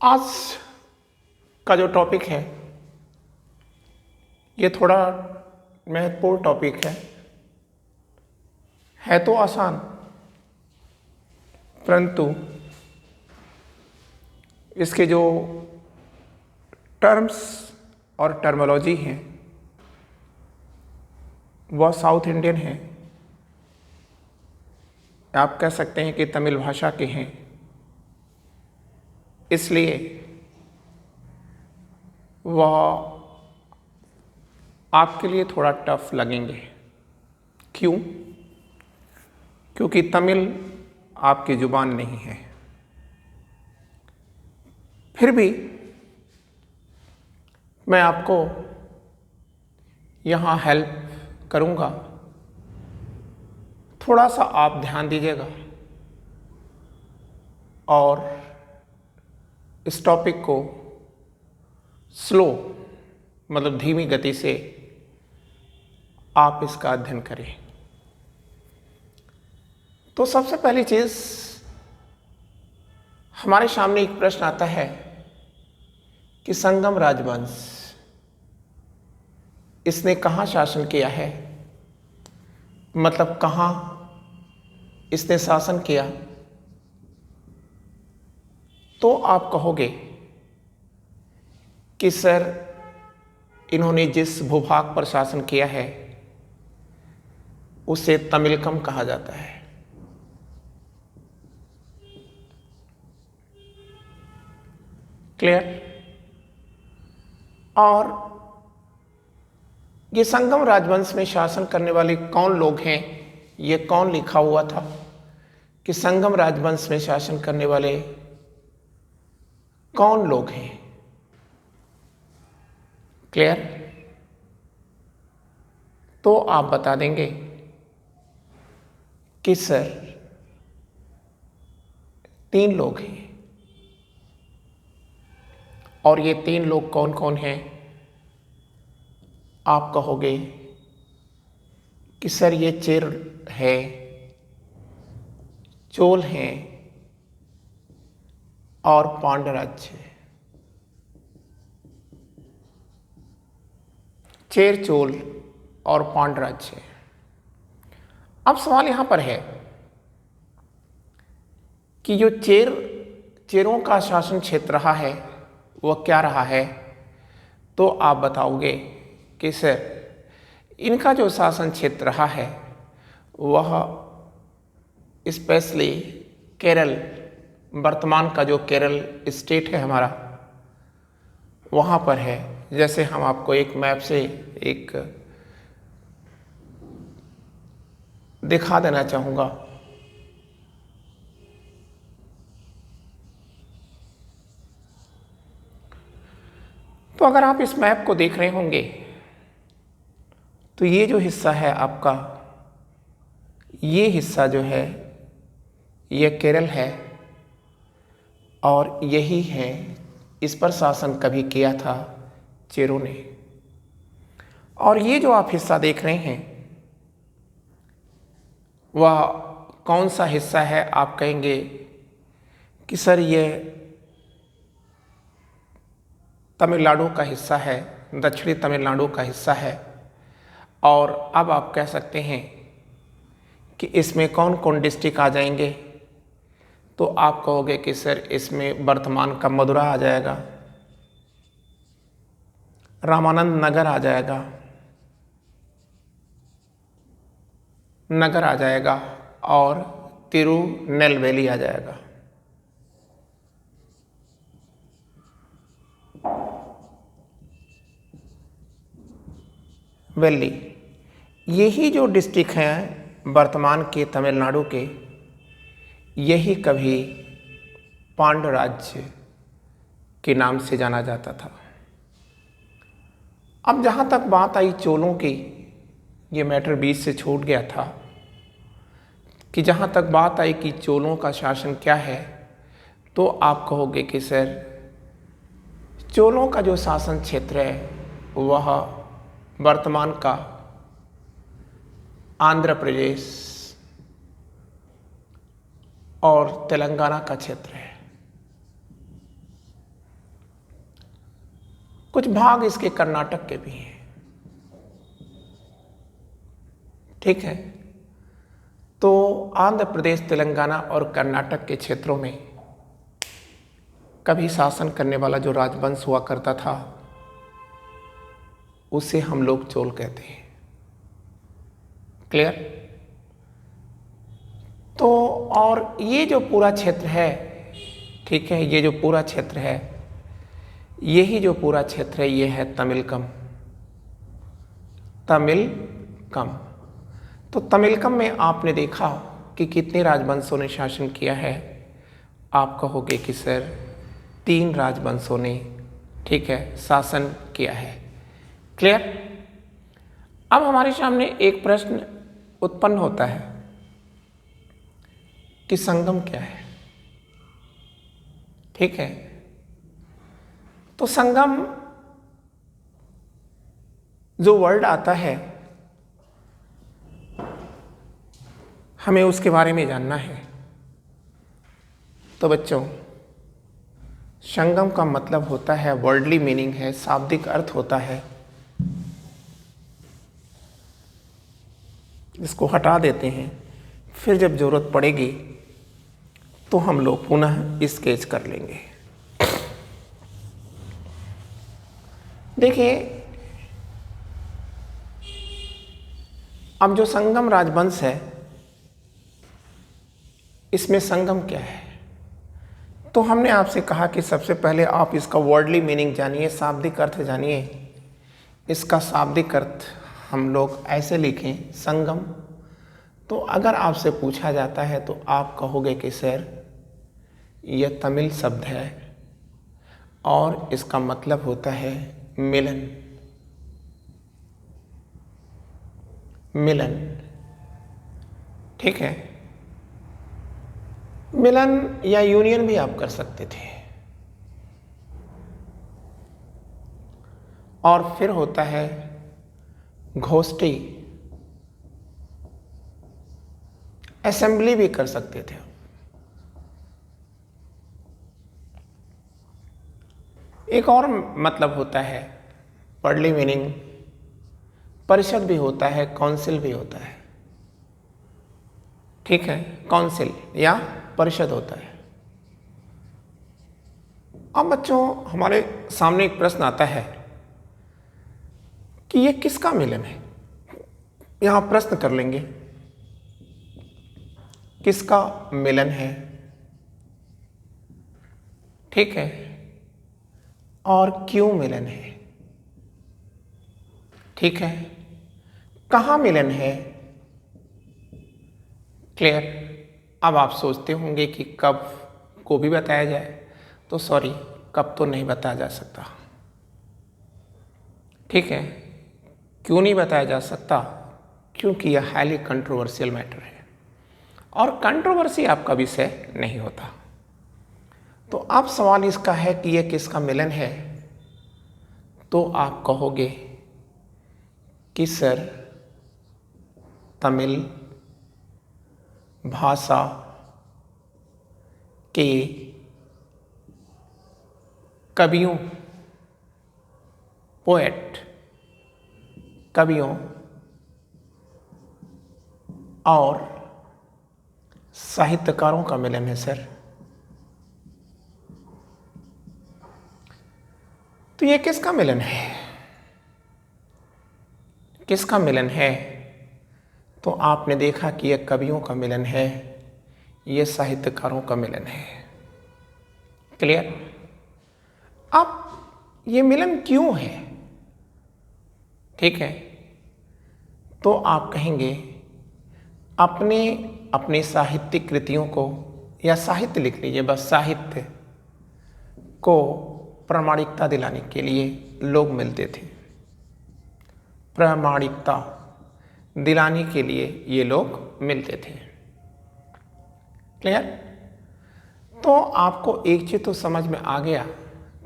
आज का जो टॉपिक ये थोड़ा महत्वपूर्ण टॉपिक है तो आसान, परंतु इसके जो टर्म्स और टर्मोलॉजी हैं वह साउथ इंडियन हैं। आप कह सकते हैं कि तमिल भाषा के हैं, इसलिए वह आपके लिए थोड़ा टफ लगेंगे। क्यों? क्योंकि तमिल आपकी जुबान नहीं है। फिर भी मैं आपको यहाँ हेल्प करूँगा, थोड़ा सा आप ध्यान दीजिएगा और इस टॉपिक को स्लो मतलब धीमी गति से आप इसका अध्ययन करें। तो सबसे पहली चीज हमारे सामने एक प्रश्न आता है कि संगम राजवंश इसने कहाँ शासन किया है, मतलब कहाँ इसने शासन किया। तो आप कहोगे कि सर इन्होंने जिस भूभाग पर शासन किया है उसे तमिलकम कहा जाता है। क्लियर? और ये संगम राजवंश में शासन करने वाले कौन लोग हैं, ये कौन लिखा हुआ था कि संगम राजवंश में शासन करने वाले कौन लोग हैं? क्लियर? तो आप बता देंगे कि सर 3 लोग हैं। और ये 3 लोग कौन कौन हैं? आप कहोगे कि सर ये चेर है, चोल हैं और पांड्यराज्य। चेर, चोल और पांड्यराज्य। अब सवाल यहां पर है कि जो चेरों का शासन क्षेत्र रहा है वह क्या रहा है। तो आप बताओगे कि सर इनका जो शासन क्षेत्र रहा है वह स्पेशली केरल, वर्तमान का जो केरल स्टेट है हमारा, वहाँ पर है। जैसे हम आपको एक मैप से एक दिखा देना चाहूँगा। तो अगर आप इस मैप को देख रहे होंगे तो ये जो हिस्सा है आपका, ये हिस्सा जो है ये केरल है और यही है, इस पर शासन कभी किया था चेरों ने। और ये जो आप हिस्सा देख रहे हैं वह कौन सा हिस्सा है? आप कहेंगे कि सर ये तमिलनाडु का हिस्सा है, दक्षिणी तमिलनाडु का हिस्सा है। और अब आप कह सकते हैं कि इसमें कौन कौन डिस्ट्रिक्ट आ जाएंगे। तो आप कहोगे कि सर इसमें वर्तमान का मदुरा आ जाएगा, रामानंद नगर आ जाएगा और तिरुनेलवेली आ जाएगा। वेली, यही जो डिस्ट्रिक्ट हैं वर्तमान के तमिलनाडु के, यही कभी पांड्य राज्य के नाम से जाना जाता था। अब जहाँ तक बात आई चोलों की, ये मैटर बीच से छूट गया था कि जहाँ तक बात आई कि चोलों का शासन क्या है, तो आप कहोगे कि सर चोलों का जो शासन क्षेत्र है वह वर्तमान का आंध्र प्रदेश और तेलंगाना का क्षेत्र है। कुछ भाग इसके कर्नाटक के भी हैं। ठीक है, तो आंध्र प्रदेश, तेलंगाना और कर्नाटक के क्षेत्रों में कभी शासन करने वाला जो राजवंश हुआ करता था उसे हम लोग चोल कहते हैं। क्लियर? तो और ये जो पूरा क्षेत्र है, ठीक है, ये जो पूरा क्षेत्र है, यही जो पूरा क्षेत्र है ये है तमिलकम। तमिलकम, तो तमिलकम में आपने देखा कि कितने राजवंशों ने शासन किया है। आप कहोगे कि सर 3 राजवंशों ने, ठीक है, शासन किया है। क्लियर? अब हमारे सामने एक प्रश्न उत्पन्न होता है कि संगम क्या है। ठीक है, तो संगम जो वर्ड आता है हमें उसके बारे में जानना है। तो बच्चों, संगम का मतलब होता है, वर्डली मीनिंग है, शाब्दिक अर्थ होता है, इसको हटा देते हैं, फिर जब जरूरत पड़ेगी तो हम लोग पुनः स्केच कर लेंगे। देखिए, अब जो संगम राजवंश है इसमें संगम क्या है, तो हमने आपसे कहा कि सबसे पहले आप इसका वर्डली मीनिंग जानिए, शाब्दिक अर्थ जानिए। इसका शाब्दिक अर्थ हम लोग ऐसे लिखें, संगम। तो अगर आपसे पूछा जाता है तो आप कहोगे कि सर यह तमिल शब्द है और इसका मतलब होता है मिलन। मिलन, ठीक है, मिलन या यूनियन भी आप कर सकते थे। और फिर होता है घोष्ठी, असेंबली भी कर सकते थे। एक और मतलब होता है वर्डली मीनिंग, परिषद भी होता है, काउंसिल भी होता है। ठीक है, काउंसिल या परिषद होता है। अब बच्चों, हमारे सामने एक प्रश्न आता है कि यह किसका मिलन है। यहां प्रश्न कर लेंगे, किसका मिलन है, ठीक है, और क्यों मिलन है, ठीक है, कहां मिलन है। क्लियर? अब आप सोचते होंगे कि कब को भी बताया जाए, तो सॉरी, कब तो नहीं बताया जा सकता। ठीक है, क्यों नहीं बताया जा सकता? क्योंकि यह हाईली कंट्रोवर्शियल मैटर है और कंट्रोवर्सी आपका विषय नहीं होता। तो अब सवाल इसका है कि यह किसका मिलन है, तो आप कहोगे कि सर तमिल भाषा के कवियों, पोएट, कवियों और साहित्यकारों का मिलन है सर। तो ये किसका मिलन है? किसका मिलन है? तो आपने देखा कि यह कवियों का मिलन है, यह साहित्यकारों का मिलन है। क्लियर? अब ये मिलन क्यों है? ठीक है, तो आप कहेंगे अपने साहित्यिक कृतियों को, या साहित्य लिख लीजिए बस, साहित्य को प्रामाणिकता दिलाने के लिए लोग मिलते थे। प्रामाणिकता दिलाने के लिए ये लोग मिलते थे। क्लियर? तो आपको एक चीज तो समझ में आ गया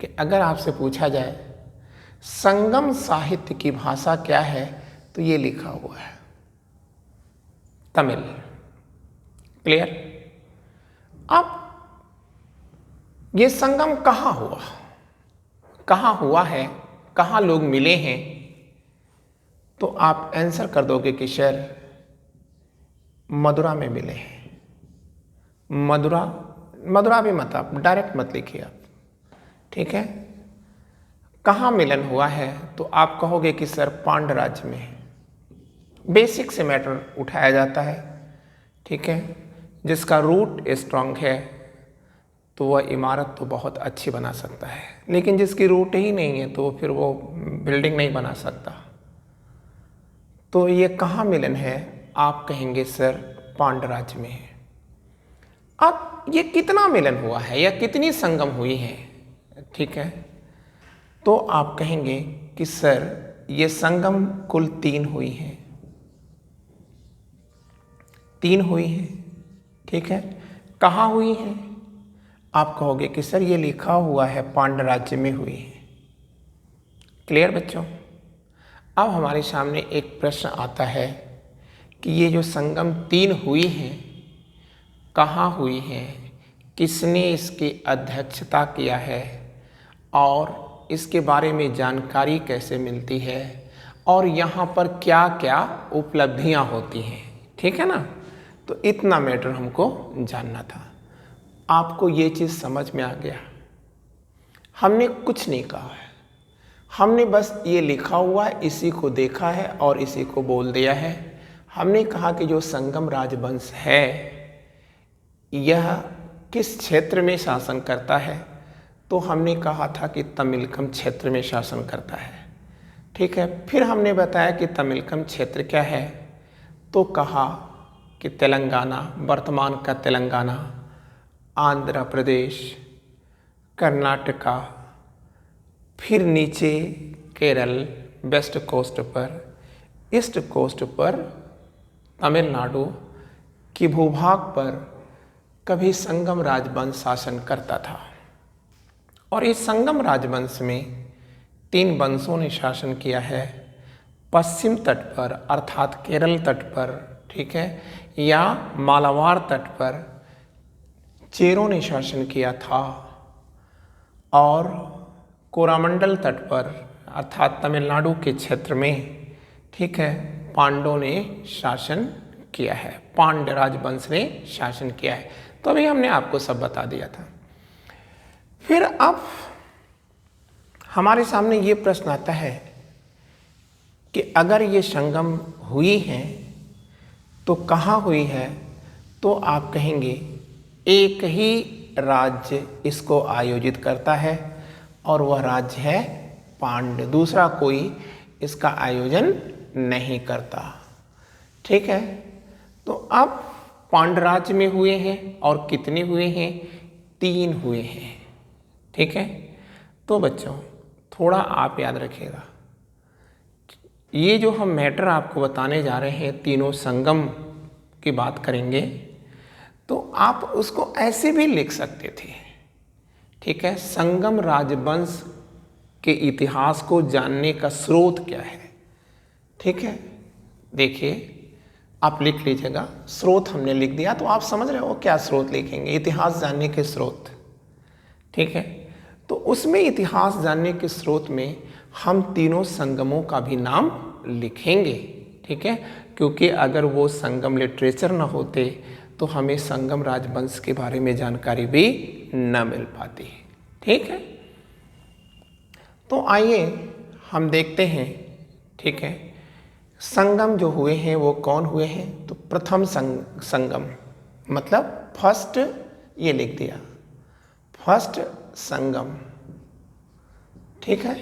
कि अगर आपसे पूछा जाए संगम साहित्य की भाषा क्या है, तो ये लिखा हुआ है तमिल। क्लियर? अब ये संगम कहाँ हुआ है? कहाँ लोग मिले हैं, तो आप आंसर कर दोगे कि सर मदुरा में मिले हैं। मदुरा भी मत, आप डायरेक्ट मत लिखिए आप, ठीक है। कहाँ मिलन हुआ है, तो आप कहोगे कि सर पांड्य राज्य में। बेसिक से मैटर उठाया जाता है, ठीक है। जिसका रूट स्ट्रांग है तो वह इमारत तो बहुत अच्छी बना सकता है, लेकिन जिसकी रूट ही नहीं है तो फिर वो बिल्डिंग नहीं बना सकता। तो ये कहाँ मिलन है, आप कहेंगे सर पांड्य राज्य में है। अब ये कितना मिलन हुआ है या कितनी संगम हुई है, ठीक है, तो आप कहेंगे कि सर ये संगम कुल 3 हुई है, 3 हुई है, ठीक है। कहाँ हुई है, आप कहोगे कि सर ये लिखा हुआ है पांड्य राज्य में हुई है। क्लियर बच्चों। अब हमारे सामने एक प्रश्न आता है कि ये जो संगम 3 हुई हैं, कहाँ हुई हैं, किसने इसकी अध्यक्षता किया है और इसके बारे में जानकारी कैसे मिलती है और यहाँ पर क्या क्या उपलब्धियाँ होती हैं, ठीक है ना। तो इतना मैटर हमको जानना था। आपको ये चीज़ समझ में आ गया। हमने कुछ नहीं कहा है, हमने बस ये लिखा हुआ है, इसी को देखा है और इसी को बोल दिया है। हमने कहा कि जो संगम राजवंश है यह किस क्षेत्र में शासन करता है, तो हमने कहा था कि तमिलकम क्षेत्र में शासन करता है, ठीक है। फिर हमने बताया कि तमिलकम क्षेत्र क्या है, तो कहा कि तेलंगाना, वर्तमान का तेलंगाना, आंध्र प्रदेश, कर्नाटका, फिर नीचे केरल, वेस्ट कोस्ट पर, ईस्ट कोस्ट पर तमिलनाडु की भूभाग पर कभी संगम राजवंश शासन करता था। और इस संगम राजवंश में 3 वंशों ने शासन किया है। पश्चिम तट पर अर्थात केरल तट पर, ठीक है, या मालाबार तट पर चेरों ने शासन किया था और कोरामंडल तट पर अर्थात तमिलनाडु के क्षेत्र में, ठीक है, पांड्यों ने शासन किया है, पांड्य राजवंश ने शासन किया है। तो अभी हमने आपको सब बता दिया था। फिर अब हमारे सामने ये प्रश्न आता है कि अगर ये संगम हुई है तो कहाँ हुई है, तो आप कहेंगे एक ही राज्य इसको आयोजित करता है और वह राज्य है पांड्य, दूसरा कोई इसका आयोजन नहीं करता, ठीक है। तो अब पांड्य राज्य में हुए हैं और कितने हुए हैं, 3 हुए हैं, ठीक है। तो बच्चों थोड़ा आप याद रखिएगा, ये जो हम मैटर आपको बताने जा रहे हैं, तीनों संगम की बात करेंगे, तो आप उसको ऐसे भी लिख सकते थे, ठीक है। संगम राजवंश के इतिहास को जानने का स्रोत क्या है, ठीक है। देखिए आप लिख लीजिएगा, स्रोत हमने लिख दिया, तो आप समझ रहे हो क्या स्रोत लिखेंगे, इतिहास जानने के स्रोत, ठीक है। तो उसमें इतिहास जानने के स्रोत में हम तीनों संगमों का भी नाम लिखेंगे, ठीक है, क्योंकि अगर वो संगम लिटरेचर न होते तो हमें संगम राजवंश के बारे में जानकारी भी न मिल पाती, ठीक है। तो आइए हम देखते हैं, ठीक है, संगम जो हुए हैं वो कौन हुए हैं। तो प्रथम संगम मतलब फर्स्ट, ये लिख दिया फर्स्ट संगम, ठीक है।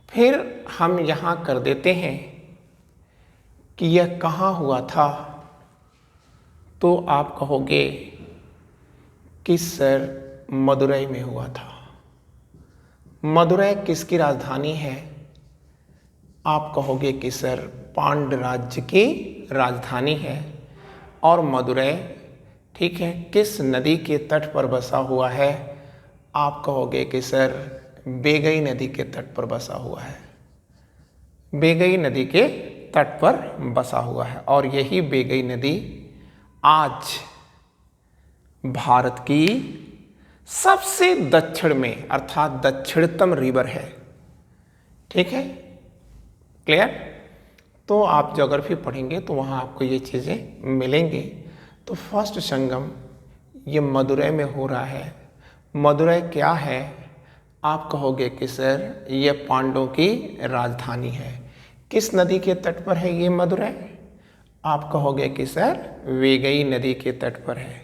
फिर हम यहाँ कर देते हैं कि यह कहाँ हुआ था, तो आप कहोगे कि सर मदुरई में हुआ था। मदुरई किसकी राजधानी है, आप कहोगे कि सर पांड्य राज्य की राजधानी है। और मदुरई, ठीक है, किस नदी के तट पर बसा हुआ है, आप कहोगे कि सर बेगई नदी के तट पर बसा हुआ है, बेगई नदी के तट पर बसा हुआ है। और यही बेगई नदी आज भारत की सबसे दक्षिण में अर्थात दक्षिणतम रिवर है, ठीक है, क्लियर। तो आप ज्योग्राफी पढ़ेंगे तो वहाँ आपको ये चीज़ें मिलेंगे। तो फर्स्ट संगम ये मदुरै में हो रहा है। मदुरै क्या है? आप कहोगे कि सर ये पांडवों की राजधानी है। किस नदी के तट पर है ये मदुरै? आप कहोगे कि सर वेगई नदी के तट पर है।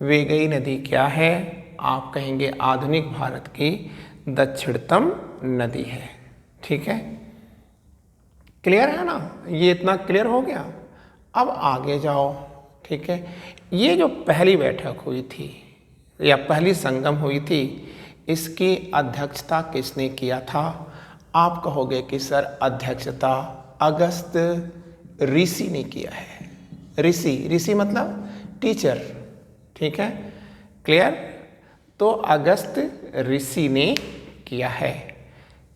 वेगई नदी क्या है? आप कहेंगे आधुनिक भारत की दक्षिणतम नदी है। ठीक है, क्लियर है ना? ये इतना क्लियर हो गया। अब आगे जाओ। ठीक है, ये जो पहली बैठक हुई थी या पहली संगम हुई थी, इसकी अध्यक्षता किसने किया था? आप कहोगे कि सर अध्यक्षता अगस्त ऋषि ने किया है। ऋषि मतलब टीचर। ठीक है, क्लियर। तो अगस्त ऋषि ने किया है।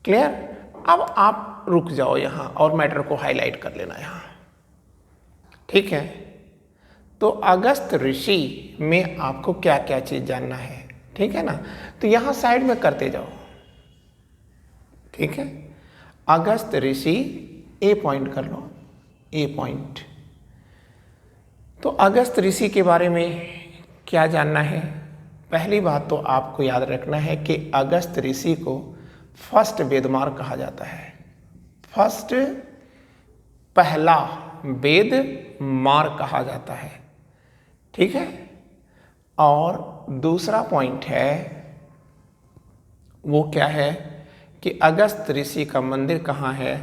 क्लियर। अब आप रुक जाओ यहाँ और मैटर को हाईलाइट कर लेना यहाँ। ठीक है, तो अगस्त ऋषि में आपको क्या क्या चीज जानना है, ठीक है ना? तो यहाँ साइड में करते जाओ। ठीक है, अगस्त ऋषि ए पॉइंट कर लो, ए पॉइंट। तो अगस्त ऋषि के बारे में क्या जानना है? पहली बात तो आपको याद रखना है कि अगस्त ऋषि को फर्स्ट वेदमार कहा जाता है। फर्स्ट, पहला वेद मार कहा जाता है। ठीक है, और दूसरा पॉइंट है वो क्या है कि अगस्त ऋषि का मंदिर कहाँ है?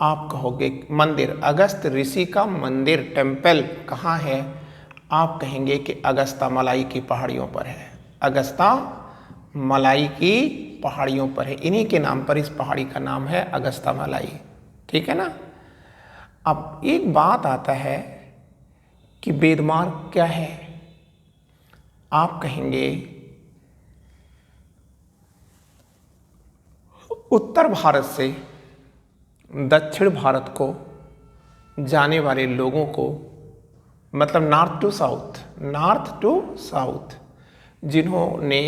आप कहोगे मंदिर, अगस्त ऋषि का मंदिर टेम्पल कहाँ है? आप कहेंगे कि अगस्ता मलाई की पहाड़ियों पर है। अगस्ता मलाई की पहाड़ियों पर है। इन्हीं के नाम पर इस पहाड़ी का नाम है अगस्ता मलाई। ठीक है ना? अब एक बात आता है कि वेदमार्ग क्या है? आप कहेंगे उत्तर भारत से दक्षिण भारत को जाने वाले लोगों को, मतलब नॉर्थ टू साउथ जिन्होंने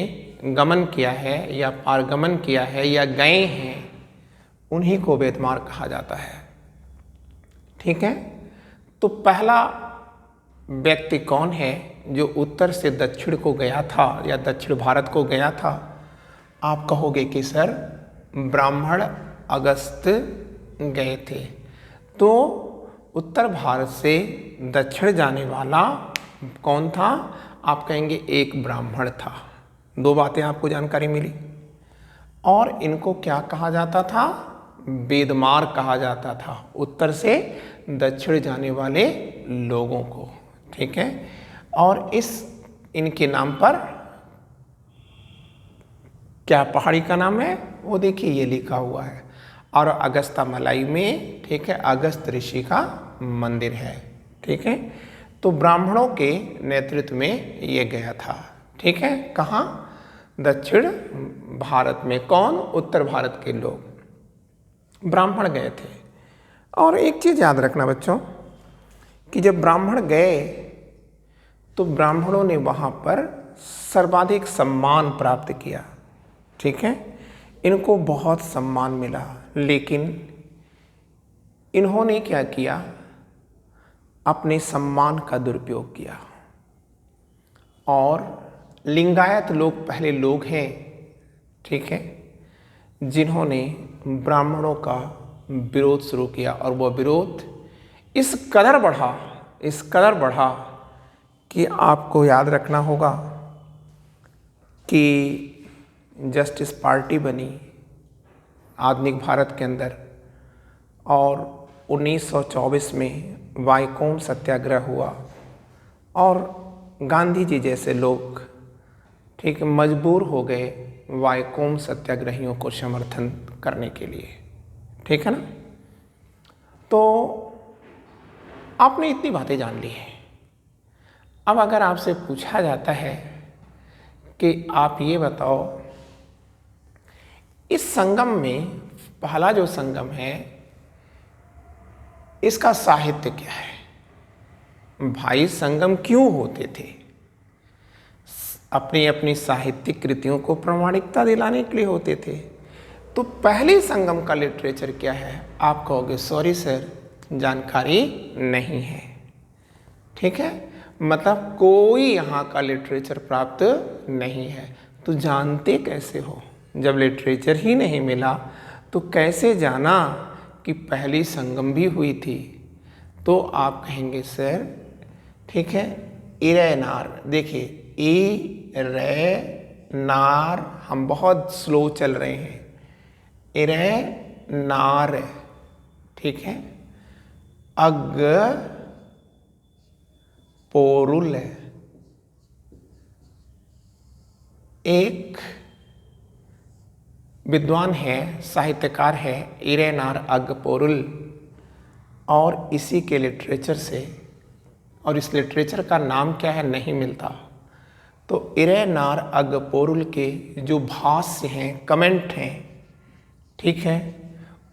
गमन किया है या पारगमन किया है या गए हैं, उन्हीं को वेदमार्ग कहा जाता है। ठीक है, तो पहला व्यक्ति कौन है जो उत्तर से दक्षिण को गया था या दक्षिण भारत को गया था? आप कहोगे कि सर ब्राह्मण अगस्त गए थे। तो उत्तर भारत से दक्षिण जाने वाला कौन था? आप कहेंगे एक ब्राह्मण था। दो बातें आपको जानकारी मिली। और इनको क्या कहा जाता था? वेदमार्ग कहा जाता था, उत्तर से दक्षिण जाने वाले लोगों को। ठीक है, और इनके नाम पर क्या पहाड़ी का नाम है वो देखिए ये लिखा हुआ है। और अगस्ता मलाई में, ठीक है, अगस्त ऋषि का मंदिर है। ठीक है, तो ब्राह्मणों के नेतृत्व में ये गया था। ठीक है, कहाँ? दक्षिण भारत में। कौन? उत्तर भारत के लोग, ब्राह्मण गए थे। और एक चीज याद रखना बच्चों कि जब ब्राह्मण गए तो ब्राह्मणों ने वहाँ पर सर्वाधिक सम्मान प्राप्त किया। ठीक है, इनको बहुत सम्मान मिला, लेकिन इन्होंने क्या किया? अपने सम्मान का दुरुपयोग किया। और लिंगायत लोग पहले लोग हैं, ठीक है, जिन्होंने ब्राह्मणों का विरोध शुरू किया। और वह विरोध इस कदर बढ़ा कि आपको याद रखना होगा कि जस्टिस पार्टी बनी आधुनिक भारत के अंदर, और 1924 में वाईकोम सत्याग्रह हुआ और गांधी जी जैसे लोग, ठीक, मजबूर हो गए वाईकोम सत्याग्रहियों को समर्थन करने के लिए। ठीक है ना? तो आपने इतनी बातें जान ली हैं। अब अगर आपसे पूछा जाता है कि आप ये बताओ इस संगम में, पहला जो संगम है, इसका साहित्य क्या है? भाई संगम क्यों होते थे? अपनी अपनी साहित्यिक कृतियों को प्रामाणिकता दिलाने के लिए होते थे। तो पहले संगम का लिटरेचर क्या है? आप कहोगे सॉरी सर, जानकारी नहीं है। ठीक है, मतलब कोई यहाँ का लिटरेचर प्राप्त नहीं है। तो जानते कैसे हो? जब लिटरेचर ही नहीं मिला तो कैसे जाना कि पहली संगम भी हुई थी? तो आप कहेंगे सर, ठीक है, इरेनार। देखिए, ई रे नार, हम बहुत स्लो चल रहे हैं। इरे नार, ठीक है। अग पोरुल, एक विद्वान है, साहित्यकार है, इरेनार अगपोरुल, और इसी के लिटरेचर से, और इस लिटरेचर का नाम क्या है नहीं मिलता। तो इरेनार अगपोरुल के जो भाष्य हैं, कमेंट हैं, ठीक है,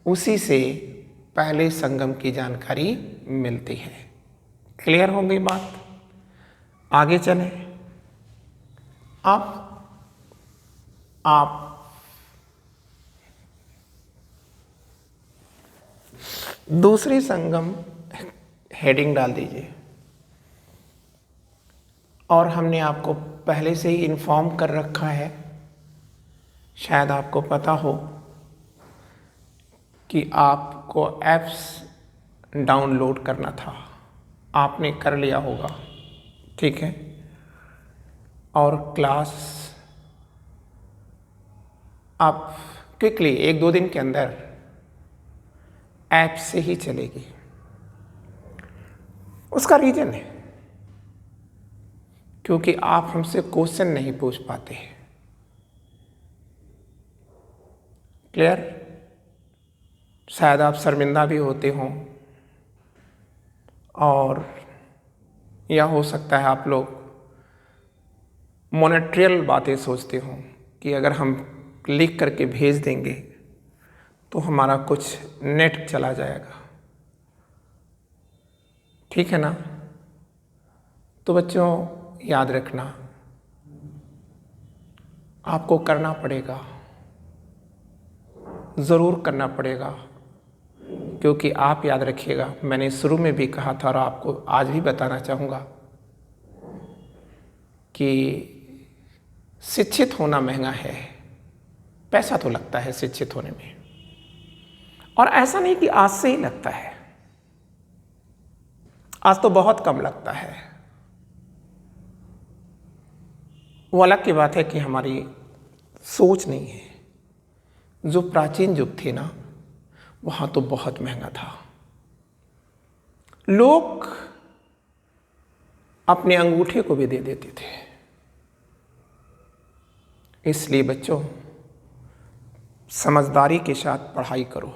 उसी से पहले संगम की जानकारी मिलती है। क्लियर हो गई बात? आगे चलें। अब आप दूसरी संगम हेडिंग डाल दीजिए। और हमने आपको पहले से ही इन्फॉर्म कर रखा है, शायद आपको पता हो कि आपको ऐप्स डाउनलोड करना था, आपने कर लिया होगा, ठीक है। और क्लास आप क्विकली 1-2 दिन के अंदर ऐप से ही चलेगी। उसका रीजन है क्योंकि आप हमसे क्वेश्चन नहीं पूछ पाते। क्लियर? शायद आप शर्मिंदा भी होते हों, और या हो सकता है आप लोग मॉनेटरियल बातें सोचते हों कि अगर हम लिख करके भेज देंगे तो हमारा कुछ नेट चला जाएगा, ठीक है ना। तो बच्चों याद रखना, आपको करना पड़ेगा, ज़रूर करना पड़ेगा, क्योंकि आप याद रखिएगा, मैंने शुरू में भी कहा था और आपको आज भी बताना चाहूँगा कि शिक्षित होना महंगा है। पैसा तो लगता है शिक्षित होने में, और ऐसा नहीं कि आज से ही लगता है, आज तो बहुत कम लगता है। वो अलग की बात है कि हमारी सोच नहीं है। जो प्राचीन युग थे ना, वहाँ तो बहुत महंगा था। लोग अपने अंगूठे को भी दे देते थे। इसलिए बच्चों समझदारी के साथ पढ़ाई करो।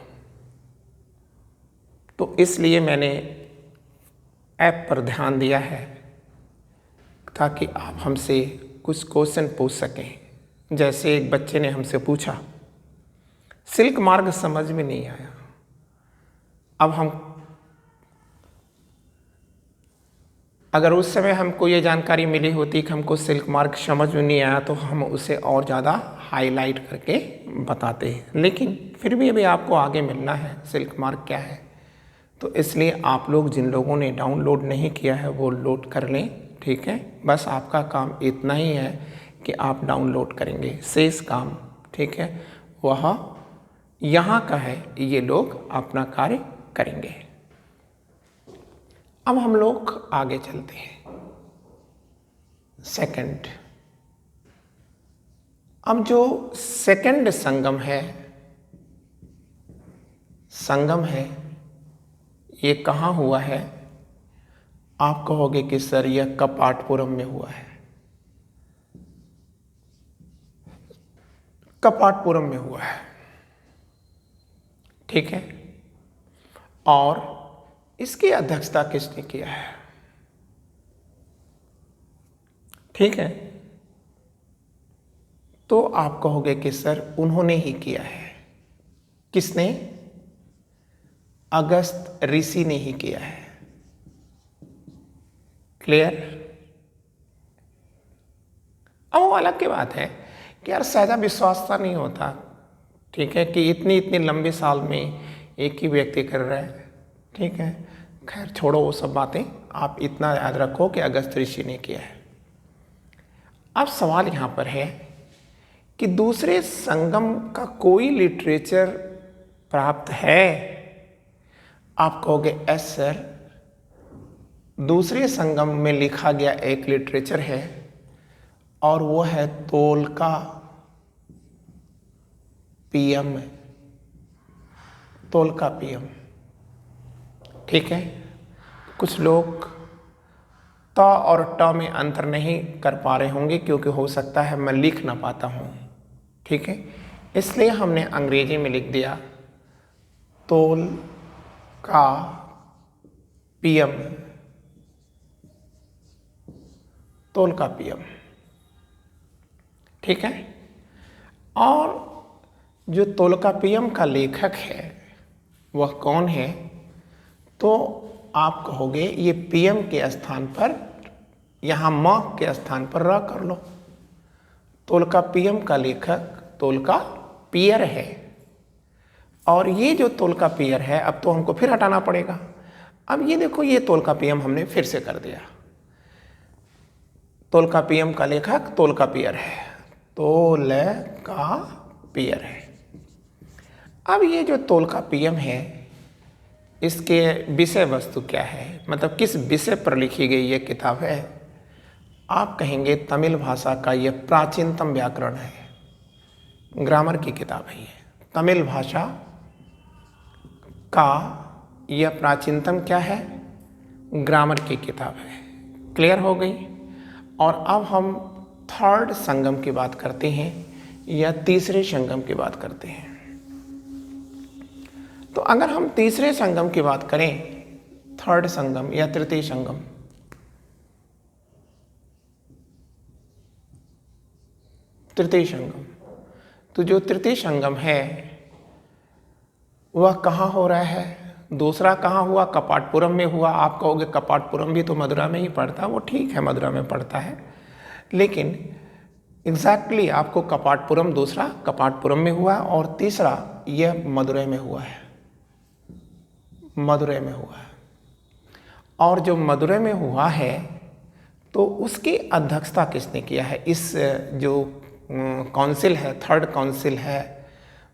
तो इसलिए मैंने ऐप पर ध्यान दिया है ताकि आप हमसे कुछ क्वेश्चन पूछ सकें। जैसे एक बच्चे ने हमसे पूछा, सिल्क मार्ग समझ में नहीं आया। अब हम अगर उस समय हमको ये जानकारी मिली होती कि हमको सिल्क मार्ग समझ में नहीं आया तो हम उसे और ज़्यादा हाईलाइट करके बताते हैं, लेकिन फिर भी अभी आपको आगे मिलना है सिल्क मार्ग क्या है। तो इसलिए आप लोग जिन लोगों ने डाउनलोड नहीं किया है वो लोड कर लें, ठीक है। बस आपका काम इतना ही है कि आप डाउनलोड करेंगे, शेष काम, ठीक है, वह यहाँ का है, ये लोग अपना कार्य करेंगे। अब हम लोग आगे चलते हैं। सेकंड, अब जो सेकंड संगम है ये कहाँ हुआ है? आप कहोगे कि सर यह कपाटपुरम में हुआ है। कपाटपुरम में हुआ है, ठीक है। और इसकी अध्यक्षता किसने किया है? ठीक है, तो आप कहोगे कि सर उन्होंने ही किया है। किसने? अगस्त ऋषि ने ही किया है। क्लियर? अब वो अलग की बात है कि यार सहजा विश्वास नहीं होता ठीक है, कि इतनी इतनी लंबे साल में एक ही व्यक्ति कर रहा है। ठीक है, खैर छोड़ो वो सब बातें, आप इतना याद रखो कि अगस्त ऋषि ने किया है। अब सवाल यहाँ पर है कि दूसरे संगम का कोई लिटरेचर प्राप्त है? आप कहोगे एस सर, दूसरे संगम में लिखा गया एक लिटरेचर है और वो है तोलका पीएम, तोलका पीएम। ठीक है, कुछ लोग त और ट में अंतर नहीं कर पा रहे होंगे क्योंकि हो सकता है मैं लिख ना पाता हूँ। ठीक है, इसलिए हमने अंग्रेजी में लिख दिया तोल का पीएम, तोल का पीएम। ठीक है, और जो तोलका पीएम का लेखक है वह कौन है? तो आप कहोगे ये पीएम के स्थान पर, यहाँ म के स्थान पर र कर लो। तोलका पीएम का लेखक तोलका पियर है, और ये जो तोलका पियर है अब तो हमको फिर हटाना पड़ेगा। अब ये देखो, ये तोलका पीएम हमने फिर से कर दिया। तोलका पीएम का लेखक तोलका पियर है, तोलका पियर है। अब ये जो तोलका पीएम है इसके विषय वस्तु क्या है, मतलब किस विषय पर लिखी गई ये किताब है? आप कहेंगे तमिल भाषा का ये प्राचीनतम व्याकरण है, ग्रामर की किताब है। ये तमिल भाषा का यह प्राचीनतम क्या है? ग्रामर की किताब है। क्लियर हो गई? और अब हम थर्ड संगम की बात करते हैं या तीसरे संगम की बात करते हैं। तो अगर हम तीसरे संगम की बात करें, थर्ड संगम या तृतीय संगम, तृतीय संगम, तो जो तृतीय संगम है वह कहाँ हो रहा है? दूसरा कहाँ हुआ? कपाटपुरम में हुआ। आप कहोगे कपाटपुरम भी तो मदुरा में ही पड़ता है। वो ठीक है, मदुरा में पड़ता है, लेकिन एग्जैक्टली आपको कपाटपुरम, दूसरा कपाटपुरम में हुआ और तीसरा यह मदुरै में हुआ है, मदुरै में हुआ है। और जो मदुरै में हुआ है तो उसकी अध्यक्षता किसने किया है? इस जो काउंसिल है, थर्ड काउंसिल है,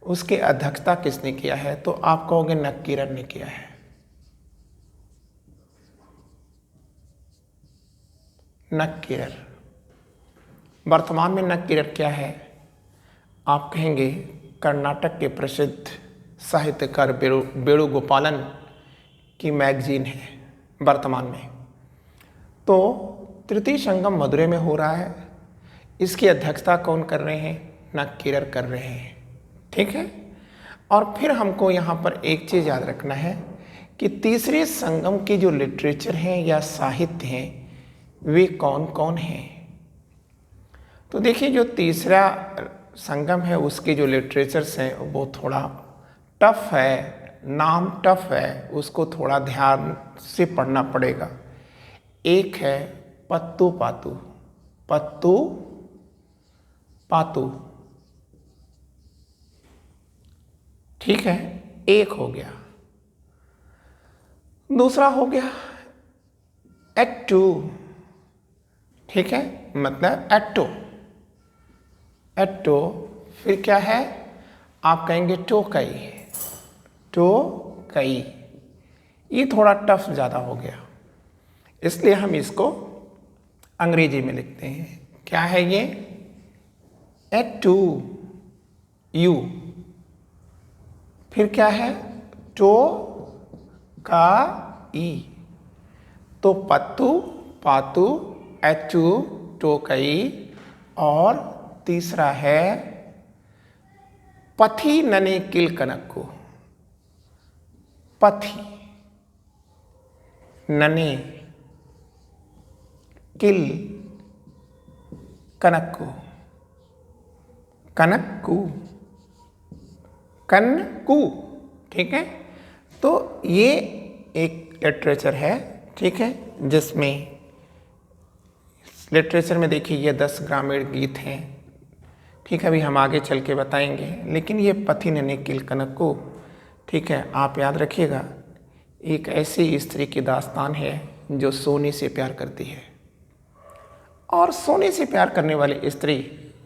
उसकी अध्यक्षता किसने किया है? तो आप कहोगे नक्कीरर ने किया है। नक्कीरर। वर्तमान में नक्कीरर क्या है? आप कहेंगे कर्नाटक के प्रसिद्ध साहित्यकार वेणुगोपालन की मैगजीन है वर्तमान में। तो तृतीय संगम मदुरै में हो रहा है, इसकी अध्यक्षता कौन कर रहे हैं? नक्कीरर कर रहे हैं। ठीक है, और फिर हमको यहाँ पर एक चीज़ याद रखना है कि तीसरे संगम के जो लिटरेचर हैं या साहित्य हैं वे कौन कौन हैं। तो देखिए, जो तीसरा संगम है उसके जो लिटरेचर्स हैं वो थोड़ा टफ है, नाम टफ है, उसको थोड़ा ध्यान से पढ़ना पड़ेगा। एक है पत्तू पातू, पत्तू पातू। ठीक है, एक हो गया। दूसरा हो गया एट्टू। ठीक है, मतलब एट्टो, एट्टो। फिर क्या है? आप कहेंगे टोकई, टोकई। ये थोड़ा टफ ज़्यादा हो गया, इसलिए हम इसको अंग्रेजी में लिखते हैं। क्या है ये? एट्टू, यू। फिर क्या है? टो का ई। तो पत्तू पातू, एट्टू, टोकई, और तीसरा है पथी नने किल कनक्कू। पथी नने किल कनक्कू, कनक्कू, कनकू। ठीक है, तो ये एक लिटरेचर है। ठीक है, जिसमें लिटरेचर में देखिए ये 10 ग्रामीण गीत हैं ठीक है, अभी हम आगे चल के बताएंगे। लेकिन ये पथिन निखिल कनक को, ठीक है, आप याद रखिएगा, एक ऐसी स्त्री की दास्तान है जो सोने से प्यार करती है, और सोने से प्यार करने वाली स्त्री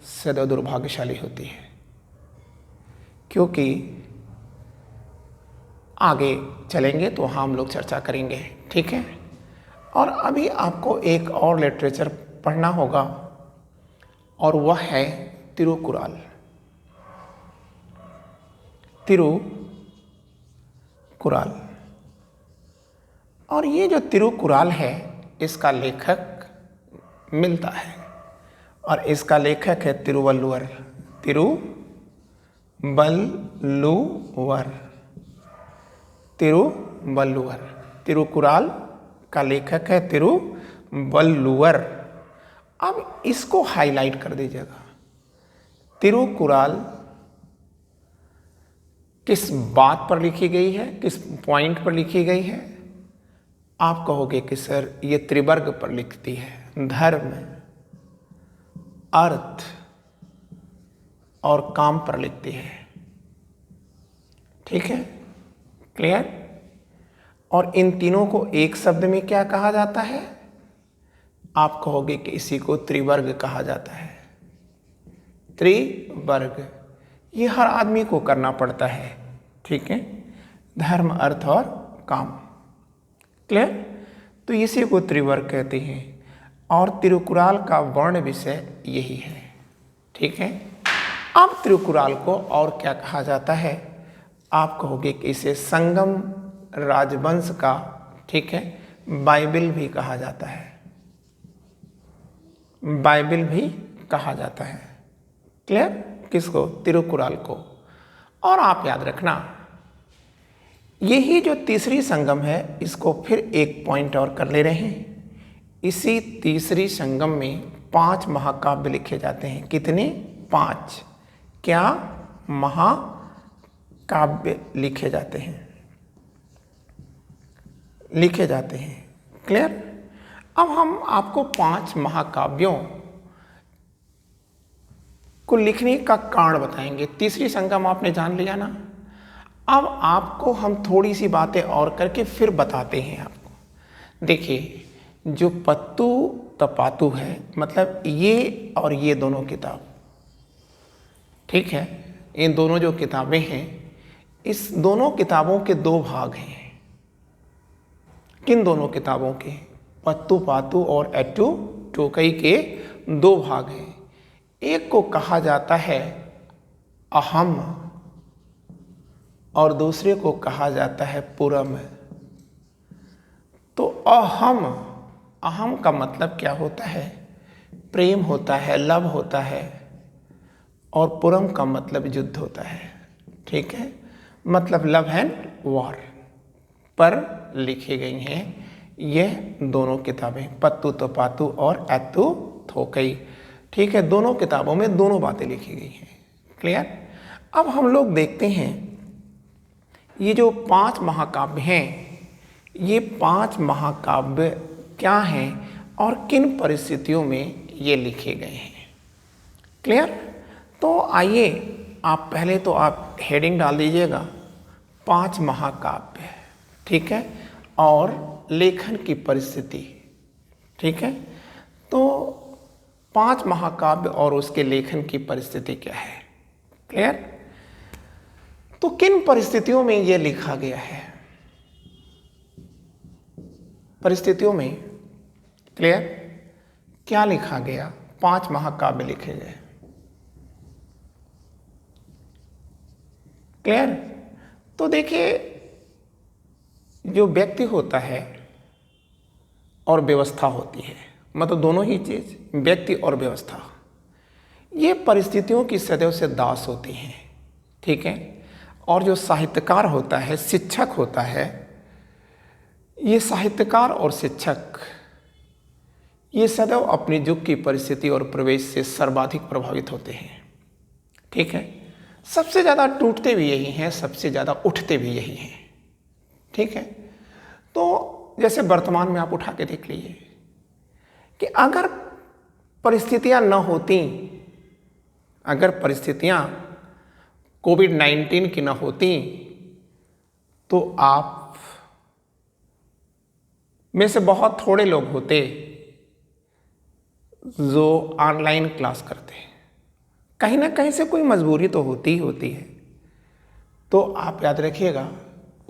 सदैव दुर्भाग्यशाली होती है, क्योंकि आगे चलेंगे तो हम लोग चर्चा करेंगे। ठीक है, और अभी आपको एक और लिटरेचर पढ़ना होगा, और वह है तिरुकुराल। तिरुकुराल, और ये जो तिरुकुराल है इसका लेखक मिलता है, और इसका लेखक है तिरुवल्लुवर। तिरुवल्लुवर। तिरुकुराल का लेखक है तिरुवल्लुवर। अब इसको हाईलाइट कर दीजिएगा। तिरुकुराल किस बात पर लिखी गई है, किस पॉइंट पर लिखी गई है? आप कहोगे कि सर ये त्रिवर्ग पर लिखती है, धर्म, अर्थ और काम पर लिखती है। ठीक है, क्लियर? और इन तीनों को एक शब्द में क्या कहा जाता है? आप कहोगे कि इसी को त्रिवर्ग कहा जाता है। त्रिवर्ग, ये हर आदमी को करना पड़ता है। ठीक है, धर्म, अर्थ और काम। क्लियर? तो इसी को त्रिवर्ग कहते हैं, और तिरुकुराल का वर्ण विषय यही है। ठीक है, अब तिरुकुराल को और क्या कहा जाता है? आप कहोगे कि इसे संगम राजवंश का, ठीक है, बाइबल भी कहा जाता है। बाइबल भी कहा जाता है। क्लियर? किसको? तिरुकुराल को। और आप याद रखना, यही जो तीसरी संगम है, इसको फिर एक पॉइंट और कर ले रहे हैं। इसी तीसरी संगम में 5 महाकाव्य लिखे जाते हैं। कितने? 5। क्या? महाकाव्य लिखे जाते हैं, लिखे जाते हैं। क्लियर? अब हम आपको 5 महाकाव्यों को लिखने का कारण बताएंगे। तीसरी संगम आपने जान लिया ना। अब आपको हम थोड़ी सी बातें और करके फिर बताते हैं आपको। देखिए, जो पत्तू तपातु है, मतलब ये और ये दोनों किताब, ठीक है, इन दोनों जो किताबें हैं, इस दोनों किताबों के 2 भाग हैं। किन दोनों किताबों के? पत्तू पातू और एट्टू टोकई के 2 भाग हैं। एक को कहा जाता है अहम, और दूसरे को कहा जाता है पुरम। तो अहम, अहम का मतलब क्या होता है? प्रेम होता है, लव होता है, और पुरम का मतलब युद्ध होता है। ठीक है, मतलब लव एंड वॉर पर लिखी गई हैं ये दोनों किताबें, पत्तू तो पातू और एत्तू थोकई। ठीक है, दोनों किताबों में दोनों बातें लिखी गई हैं। क्लियर? अब हम लोग देखते हैं ये जो 5 महाकाव्य हैं, ये 5 महाकाव्य क्या हैं और किन परिस्थितियों में ये लिखे गए हैं। क्लियर? तो आइए, आप पहले तो आप हेडिंग डाल दीजिएगा 5 महाकाव्य, ठीक है, और लेखन की परिस्थिति। ठीक है, तो 5 महाकाव्य और उसके लेखन की परिस्थिति क्या है। क्लियर? तो किन परिस्थितियों में यह लिखा गया है? परिस्थितियों में, क्लियर, क्या लिखा गया? 5 महाकाव्य लिखे गए। क्लियर? तो देखिए, जो व्यक्ति होता है और व्यवस्था होती है, मतलब दोनों ही चीज, व्यक्ति और व्यवस्था, ये परिस्थितियों की सदैव से दास होती हैं। ठीक है, और जो साहित्यकार होता है, शिक्षक होता है, ये साहित्यकार और शिक्षक ये सदैव अपने युग की परिस्थिति और प्रवेश से सर्वाधिक प्रभावित होते हैं। ठीक है, सबसे ज़्यादा टूटते भी यही हैं, सबसे ज़्यादा उठते भी यही हैं। ठीक है, तो जैसे वर्तमान में आप उठा के देख लीजिए कि अगर परिस्थितियां न होती, अगर परिस्थितियां कोविड-19 की न होती तो आप में से बहुत थोड़े लोग होते जो ऑनलाइन क्लास करते हैं। कहीं ना कहीं से कोई मजबूरी तो होती ही होती है। तो आप याद रखिएगा,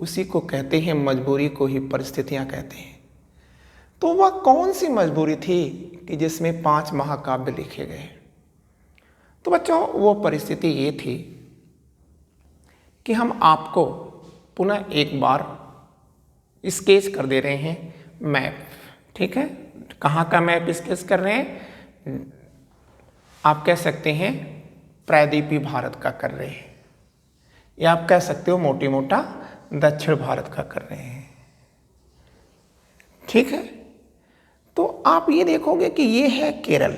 उसी को कहते हैं, मजबूरी को ही परिस्थितियां कहते हैं। तो वह कौन सी मजबूरी थी कि जिसमें 5 महाकाव्य लिखे गए? तो बच्चों, वो परिस्थिति ये थी कि हम आपको पुनः एक बार स्केच कर दे रहे हैं मैप। ठीक है, कहाँ का मैप स्केच कर रहे हैं? आप कह सकते हैं प्रायद्वीपीय भारत का कर रहे हैं, या आप कह सकते हो मोटी मोटा दक्षिण भारत का कर रहे हैं। ठीक है, तो आप ये देखोगे कि ये है केरल,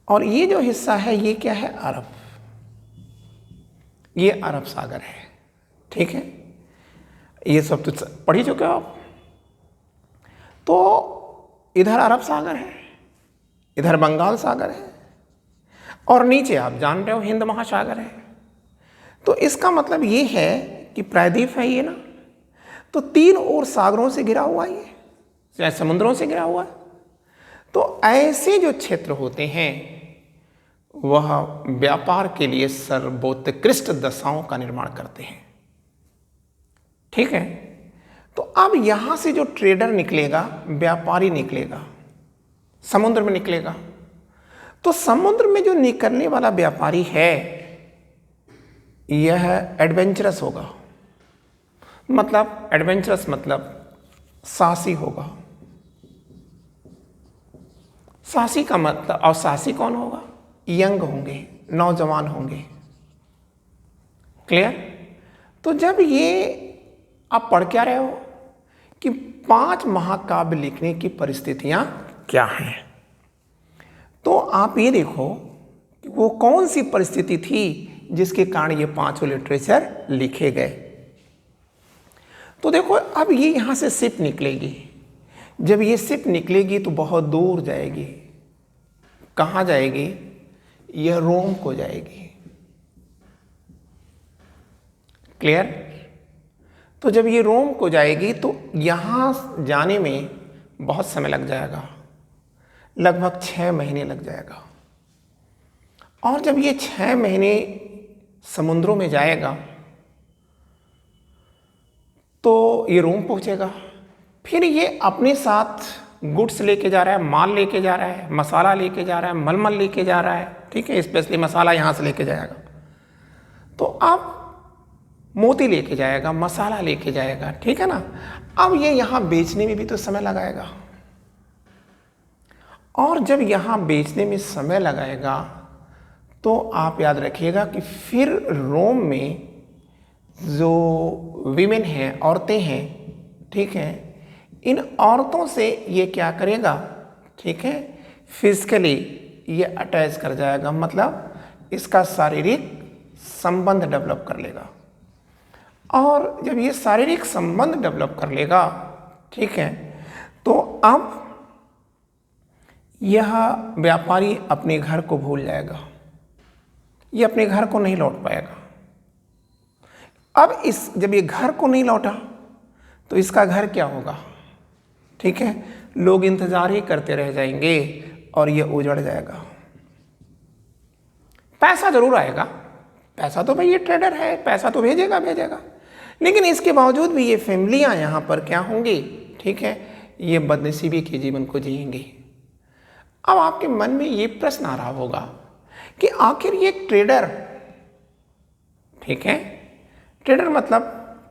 और ये जो हिस्सा है ये क्या है? अरब। ये अरब सागर है। ठीक है, ये सब तो पढ़ ही चुके हो आप। तो इधर अरब सागर है, इधर बंगाल सागर है, और नीचे आप जान रहे हो हिंद महासागर है। तो इसका मतलब ये है कि प्रायद्वीप है ये ना, तो 3 ओर सागरों से घिरा हुआ ये, चाहे समुद्रों से घिरा हुआ है। तो ऐसे जो क्षेत्र होते हैं वह व्यापार के लिए सर्वोत्कृष्ट दशाओं का निर्माण करते हैं। ठीक है, तो अब यहां से जो ट्रेडर निकलेगा, व्यापारी निकलेगा, समुद्र में निकलेगा। तो समुद्र में जो निकलने वाला व्यापारी है यह एडवेंचरस होगा। मतलब एडवेंचरस मतलब साहसी होगा। साहसी का मतलब, और साहसी कौन होगा? यंग होंगे, नौजवान होंगे। क्लियर? तो जब ये आप पढ़ क्या रहे हो कि 5 महाकाव्य लिखने की परिस्थितियां क्या हैं, तो आप ये देखो कि वो कौन सी परिस्थिति थी जिसके कारण ये 5 लिटरेचर लिखे गए। तो देखो, अब ये यहां से शिप निकलेगी। जब ये शिप निकलेगी तो बहुत दूर जाएगी। कहां जाएगी? यह रोम को जाएगी। क्लियर? तो जब ये रोम को जाएगी तो यहां जाने में बहुत समय लग जाएगा, लगभग 6 महीने लग जाएगा। और जब ये 6 महीने समुद्रों में जाएगा तो ये रोम पहुंचेगा। फिर ये अपने साथ गुड्स लेके जा रहा है, माल लेके जा रहा है, मसाला लेके जा रहा है, मलमल लेके जा रहा है। ठीक है, स्पेशली मसाला यहां से लेके जाएगा। तो अब मोती लेके जाएगा, मसाला लेके जाएगा। ठीक है ना। अब ये यहां बेचने में भी तो समय लगाएगा, और जब यहां बेचने में समय लगाएगा तो आप याद रखिएगा कि फिर रोम में जो वीमेन हैं, औरतें हैं, ठीक है, इन औरतों से ये क्या करेगा? ठीक है, फिजिकली ये अटैच कर जाएगा, मतलब इसका शारीरिक संबंध डेवलप कर लेगा। और जब ये शारीरिक संबंध डेवलप कर लेगा, ठीक है, तो अब यह व्यापारी अपने घर को भूल जाएगा, ये अपने घर को नहीं लौट पाएगा। अब जब ये घर को नहीं लौटा तो इसका घर क्या होगा? ठीक है, लोग इंतजार ही करते रह जाएंगे और ये उजड़ जाएगा। पैसा जरूर आएगा, पैसा तो भाई ये ट्रेडर है, पैसा तो भेजेगा, लेकिन इसके बावजूद भी ये फैमिलियां यहां पर क्या होंगी? ठीक है, ये बदनसीबी के जीवन को जिएंगे। अब आपके मन में ये प्रश्न आ रहा होगा कि आखिर ये ट्रेडर, ठीक है, ट्रेडर मतलब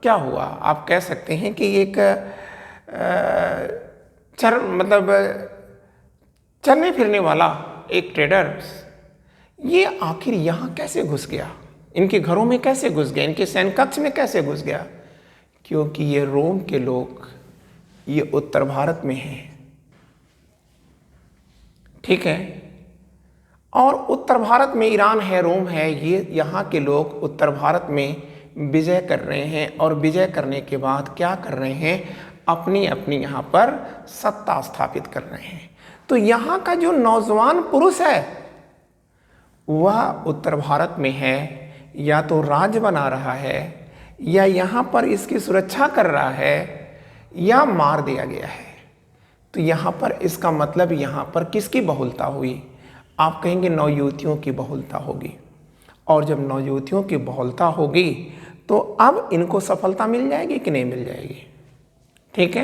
क्या हुआ? आप कह सकते हैं कि एक चलने फिरने वाला एक ट्रेडर, ये आखिर यहाँ कैसे घुस गया? इनके घरों में कैसे घुस गया? इनके सैन्य कक्ष में कैसे घुस गया? क्योंकि ये रोम के लोग ये उत्तर भारत में हैं, ठीक है, और उत्तर भारत में ईरान है, रोम है, ये यहाँ के लोग उत्तर भारत में विजय कर रहे हैं, और विजय करने के बाद क्या कर रहे हैं? अपनी अपनी यहाँ पर सत्ता स्थापित कर रहे हैं। तो यहाँ का जो नौजवान पुरुष है वह उत्तर भारत में है, या तो राज्य बना रहा है, या यहाँ पर इसकी सुरक्षा कर रहा है, या मार दिया गया है। तो यहाँ पर इसका मतलब यहाँ पर किसकी बहुलता हुई? आप कहेंगे नवयुवतियों की बहुलता होगी। और जब नवयुवतियों की बहुलता होगी तो अब इनको सफलता मिल जाएगी कि नहीं मिल जाएगी? ठीक है।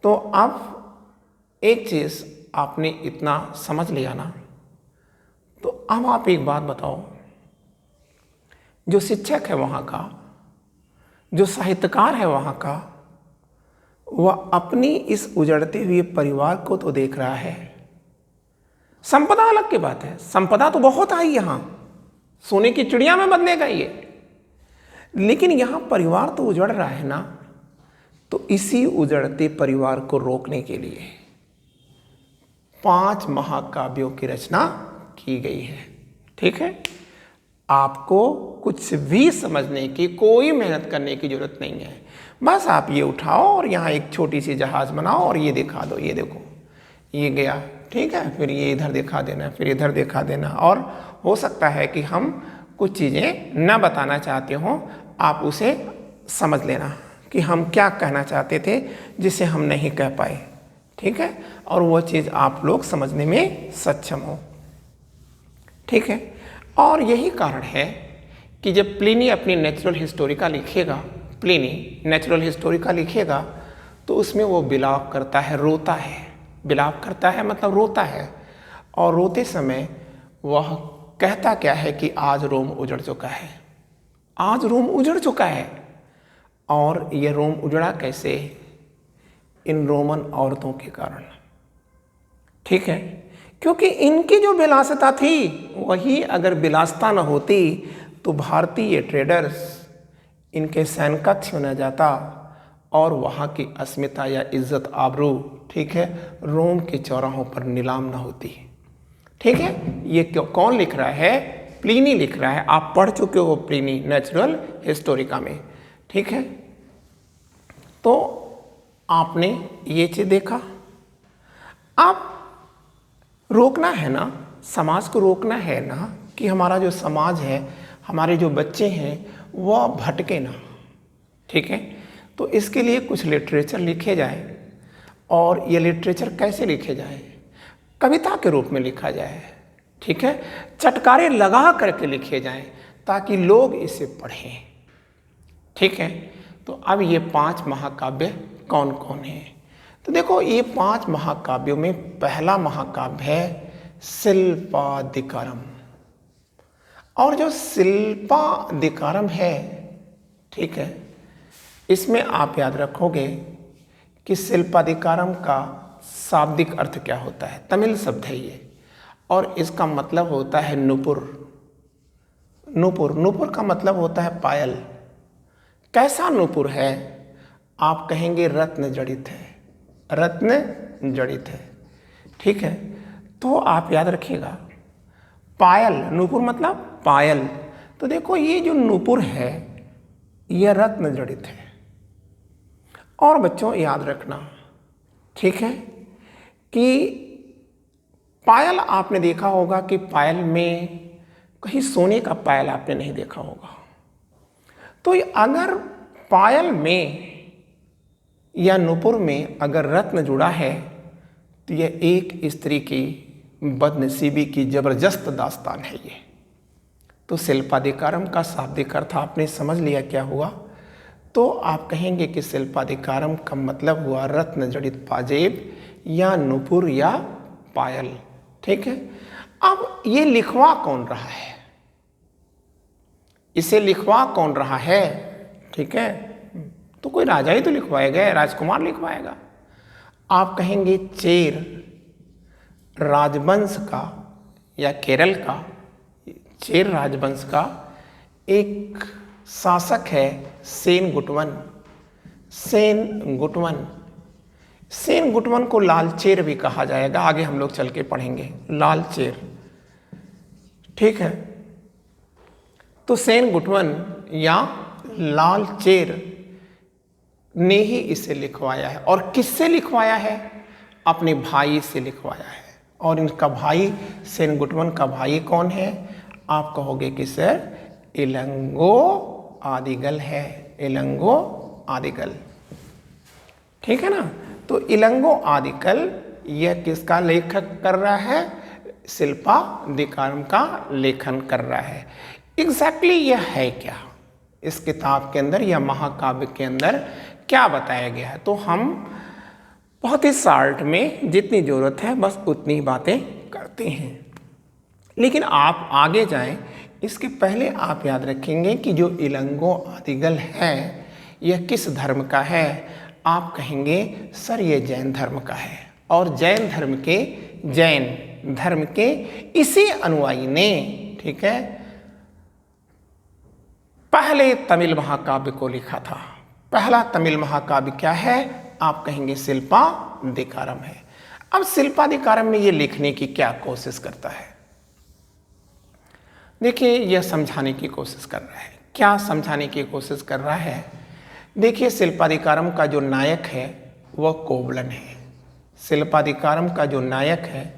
तो अब एक चीज़ आपने इतना समझ लिया ना, तो अब आप एक बात बताओ, जो शिक्षक है वहाँ का, जो साहित्यकार है वहाँ का, वह अपनी इस उजड़ते हुए परिवार को तो देख रहा है। संपदा अलग की बात है, संपदा तो बहुत आई यहाँ, सोने की चिड़िया में बदलेगा ये, लेकिन यहाँ परिवार तो उजड़ रहा है ना। तो इसी उजड़ते परिवार को रोकने के लिए 5 महाकाव्यों की रचना की गई है। ठीक है। आपको कुछ भी समझने की, कोई मेहनत करने की जरूरत नहीं है। बस आप ये उठाओ और यहाँ एक छोटी सी जहाज बनाओ और ये दिखा दो, ये देखो ये गया, ठीक है, फिर ये इधर दिखा देना, फिर इधर दिखा देना। और हो सकता है कि हम कुछ चीज़ें न बताना चाहते हों, आप उसे समझ लेना कि हम क्या कहना चाहते थे जिसे हम नहीं कह पाए। ठीक है। और वो चीज़ आप लोग समझने में सक्षम हो। ठीक है। और यही कारण है कि जब प्लिनी अपनी नेचुरल हिस्टोरिका लिखेगा, प्लिनी नेचुरल हिस्टोरिका लिखेगा, तो उसमें वो विलाप करता है, रोता है। विलाप करता है मतलब रोता है। और रोते समय वह कहता क्या है कि आज रोम उजड़ चुका है, आज रोम उजड़ चुका है। और यह रोम उजड़ा कैसे? इन रोमन औरतों के कारण। ठीक है। क्योंकि इनकी जो विलासिता थी, वही अगर विलासिता न होती तो भारतीय ट्रेडर्स इनके सैन कक्ष में न जाता और वहाँ की अस्मिता या इज्जत आबरू, ठीक है, रोम के चौराहों पर नीलाम न होती। ठीक है। ये कौन लिख रहा है? प्लिनी लिख रहा है। आप पढ़ चुके हो प्लिनी नेचुरल हिस्टोरिका में। ठीक है। तो आपने ये चीज़ देखा। आप रोकना है ना, समाज को रोकना है ना कि हमारा जो समाज है, हमारे जो बच्चे हैं वह भटके ना। ठीक है। तो इसके लिए कुछ लिटरेचर लिखे जाए। और ये लिटरेचर कैसे लिखे जाए? कविता के रूप में लिखा जाए। ठीक है। चटकारे लगा करके लिखे जाएं ताकि लोग इसे पढ़ें। ठीक है। तो अब ये 5 महाकाव्य कौन कौन है? तो देखो, ये 5 महाकाव्यों में पहला महाकाव्य है शिल्पादिकारम। और जो शिल्पादिकारम है, ठीक है, इसमें आप याद रखोगे कि शिल्पादिकारम का शाब्दिक अर्थ क्या होता है। तमिल शब्द है ये, और इसका मतलब होता है नुपुर। नुपुर, नुपुर का मतलब होता है पायल। कैसा नुपुर है? आप कहेंगे रत्न जड़ित है, रत्न जड़ित है। ठीक है। तो आप याद रखिएगा, पायल, नुपुर मतलब पायल। तो देखो, ये जो नुपुर है यह रत्न जड़ित है। और बच्चों याद रखना, ठीक है, कि पायल आपने देखा होगा कि पायल में कहीं सोने का पायल आपने नहीं देखा होगा। तो अगर पायल में या नुपुर में अगर रत्न जुड़ा है तो यह एक स्त्री की बदनसीबी की जबरदस्त दास्तान है ये। तो शिल्पादिकारम का शाब्दिक अर्थ आपने समझ लिया क्या हुआ? तो आप कहेंगे कि शिल्पादिकारम का मतलब हुआ रत्न जड़ित पाजेब या नुपुर या पायल। ठीक है। अब ये लिखवा कौन रहा है? इसे लिखवा कौन रहा है? ठीक है। तो कोई राजा ही तो लिखवाएगा, राजकुमार लिखवाएगा। आप कहेंगे चेर राजवंश का या केरल का, चेर राजवंश का एक शासक है सेनगुटवन। सेनगुटवन, सेनगुटवन को लालचेर भी कहा जाएगा, आगे हम लोग चल के पढ़ेंगे लालचेर। ठीक है। तो सेनगुटवन या लालचेर ने ही इसे लिखवाया है। और किससे लिखवाया है? अपने भाई से लिखवाया है। और इनका भाई सेनगुटवन का भाई कौन है? आप कहोगे कि सर इलंगो आदिगल है, इलंगो आदिगल। ठीक है ना। तो इलंगो आदिगल यह किसका लेखक कर रहा है? शिल्पादिकारम का लेखन कर रहा है। एग्जैक्टली यह है क्या इस किताब के अंदर या महाकाव्य के अंदर क्या बताया गया है? तो हम बहुत ही शार्ट में जितनी ज़रूरत है बस उतनी बातें करते हैं। लेकिन आप आगे जाएं, इसके पहले आप याद रखेंगे कि जो इलंगो आदिगल है यह किस धर्म का है? आप कहेंगे सर ये जैन धर्म का है, और जैन धर्म के इसी अनुयायी ने, ठीक है, पहले तमिल महाकाव्य को लिखा था। पहला तमिल महाकाव्य क्या है? आप कहेंगे शिल्पादिकारम है। अब शिल्पादिकारम में ये लिखने की क्या कोशिश करता है? देखिए, यह समझाने की कोशिश कर रहा है। क्या समझाने की कोशिश कर रहा है? देखिए, शिल्पादिकारम का जो नायक है वह कोवलन है। शिल्पादिकारम का जो नायक है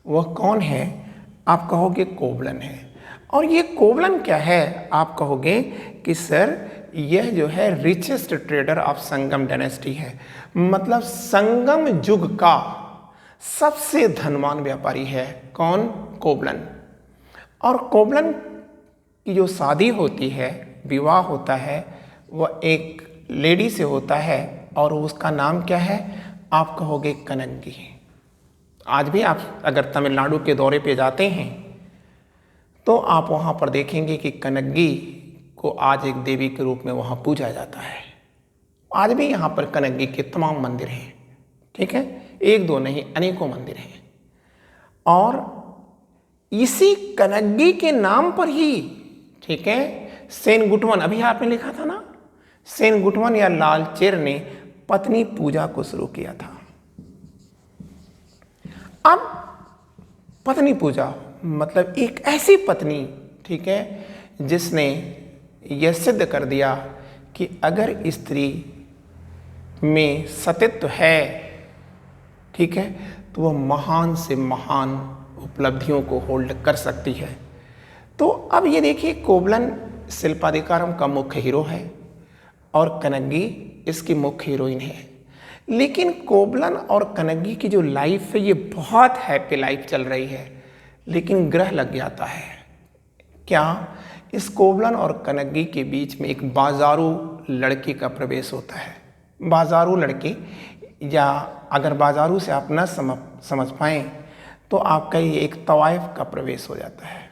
वह कौन है? आप कहोगे कोवलन है। और ये कोवलन क्या है? आप कहोगे कि सर यह जो है richest trader of Sangam dynasty है, मतलब संगम युग का सबसे धनवान व्यापारी है। कौन? कोवलन। और कोवलन की जो शादी होती है, विवाह होता है, वह एक लेडी से होता है और उसका नाम क्या है? आप कहोगे कनग्गी। आज भी आप अगर तमिलनाडु के दौरे पे जाते हैं तो आप वहाँ पर देखेंगे कि कनग्गी को आज एक देवी के रूप में वहाँ पूजा जाता है। आज भी यहाँ पर कनग्गी के तमाम मंदिर हैं, ठीक है, एक दो नहीं अनेकों मंदिर हैं। और इसी कनग्गी के नाम पर ही, ठीक है, सेनगुटवन, अभी आपने लिखा था ना, सेनगुटवन या लालचेर ने पत्नी पूजा को शुरू किया था। अब पत्नी पूजा मतलब एक ऐसी पत्नी, ठीक है, जिसने यह सिद्ध कर दिया कि अगर स्त्री में सतित्व है, ठीक है, तो वह महान से महान उपलब्धियों को होल्ड कर सकती है। तो अब ये देखिए, कोवलन शिल्पादिकारम का मुख्य हीरो है और कनग्गी इसकी मुख्य हीरोइन है। लेकिन कोवलन और कनग्गी की जो लाइफ है ये बहुत हैप्पी लाइफ चल रही है, लेकिन ग्रह लग जाता है। क्या? इस कोवलन और कनग्गी के बीच में एक बाजारू लड़की का प्रवेश होता है। बाजारू लड़की, या अगर बाजारू से आप न समझ पाएँ तो आपका ये एक तवाइफ का प्रवेश हो जाता है,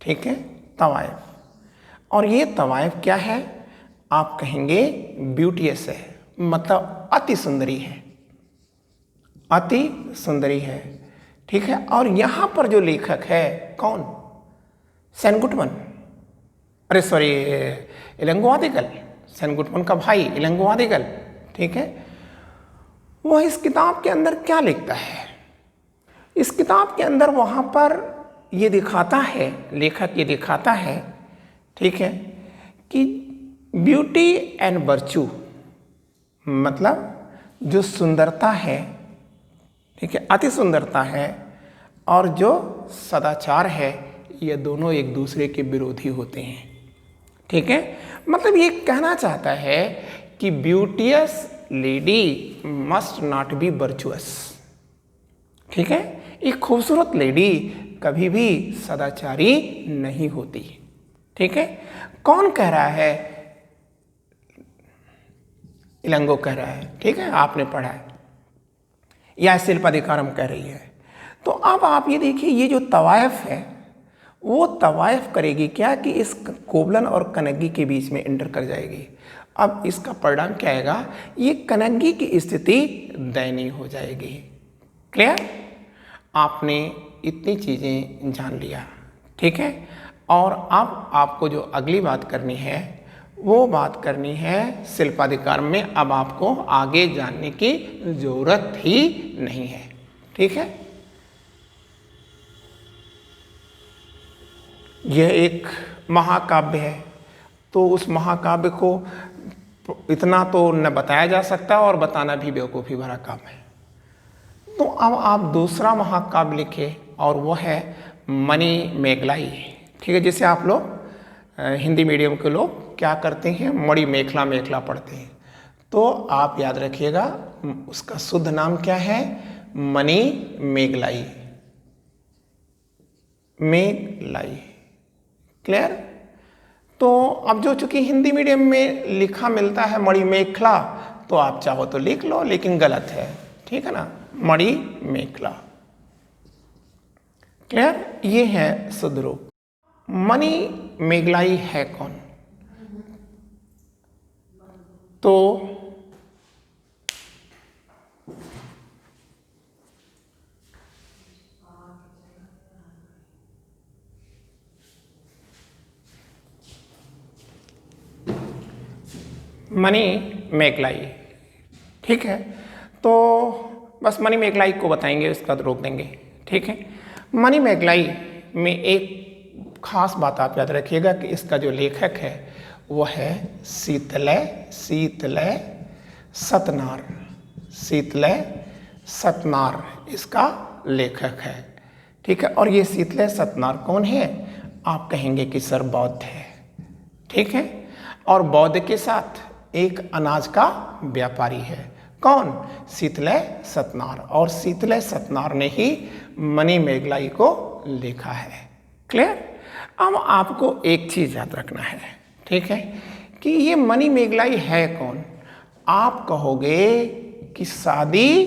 ठीक है, तवाइफ। और ये तवाइफ क्या है? आप कहेंगे ब्यूटीएस है, मतलब अति सुंदरी है, अति सुंदरी है, ठीक है। और यहाँ पर जो लेखक है कौन? सेनगुटवन, अरे सॉरी, इलंगो आदिगल, सेनगुटवन का भाई इलंगो आदिगल, ठीक है। वह इस किताब के अंदर क्या लिखता है? इस किताब के अंदर वहाँ पर ये दिखाता है, लेखक ये दिखाता है, ठीक है, कि ब्यूटी एंड वर्च्यू, मतलब जो सुंदरता है, ठीक है, अति सुंदरता है, और जो सदाचार है, ये दोनों एक दूसरे के विरोधी होते हैं, ठीक है। मतलब ये कहना चाहता है कि ब्यूटियस lady must not be virtuous, ठीक है। एक खूबसूरत लेडी कभी भी सदाचारी नहीं होती, ठीक है। कौन कह रहा है? इलंगो कह रहा है, ठीक है, आपने पढ़ा है, या शिल्पादिकारम कह रही है। तो अब आप ये देखिए, ये जो तवायफ है वो तवायफ करेगी क्या कि इस कोवलन और कनग्गी के बीच में एंटर कर जाएगी। अब इसका परिणाम क्या आएगा? ये कनग्गी की स्थिति दयनीय हो जाएगी। क्लियर? आपने इतनी चीज़ें जान लिया, ठीक है। और अब आपको जो अगली बात करनी है वो बात करनी है शिल्पादिकारम में। अब आपको आगे जानने की जरूरत ही नहीं है, ठीक है। यह एक महाकाव्य है, तो उस महाकाव्य को इतना तो न बताया जा सकता और बताना भी बेवकूफ़ी भरा काम है। तो अब आप दूसरा महाकाव्य लिखे और वो है मणिमेखलाई। ठीक है, जिसे आप लोग हिंदी मीडियम के लोग क्या करते हैं, मणिमेखला मेखला पढ़ते हैं। तो आप याद रखिएगा उसका शुद्ध नाम क्या है, मणिमेखलाई। मेखलाई, क्लियर। तो अब जो चूंकि हिंदी मीडियम में लिखा मिलता है मणिमेखला, तो आप चाहो तो लिख लो, लेकिन गलत है, ठीक है ना, मणिमेखला। क्लियर, ये है शुद्ध रूप। मणिमेखलाई है कौन? तो मणिमेखलाई, ठीक है। तो बस मणिमेखलाई को बताएंगे, उसका रोक देंगे, ठीक है। मणिमेखलाई में एक खास बात आप याद रखिएगा कि इसका जो लेखक है वो है शीतलय सतनार। शीतलय सतनार इसका लेखक है, ठीक है। और ये शीतलय सतनार कौन है? आप कहेंगे कि सर बौद्ध है, ठीक है। और बौद्ध के साथ एक अनाज का व्यापारी है, कौन? शीतलय सतनार। और शीतलय सतनार ने ही मणिमेखलाई को लिखा है, क्लियर। अब आपको एक चीज याद रखना है, ठीक है, कि ये मणिमेखलाई है कौन। आप कहोगे कि शादी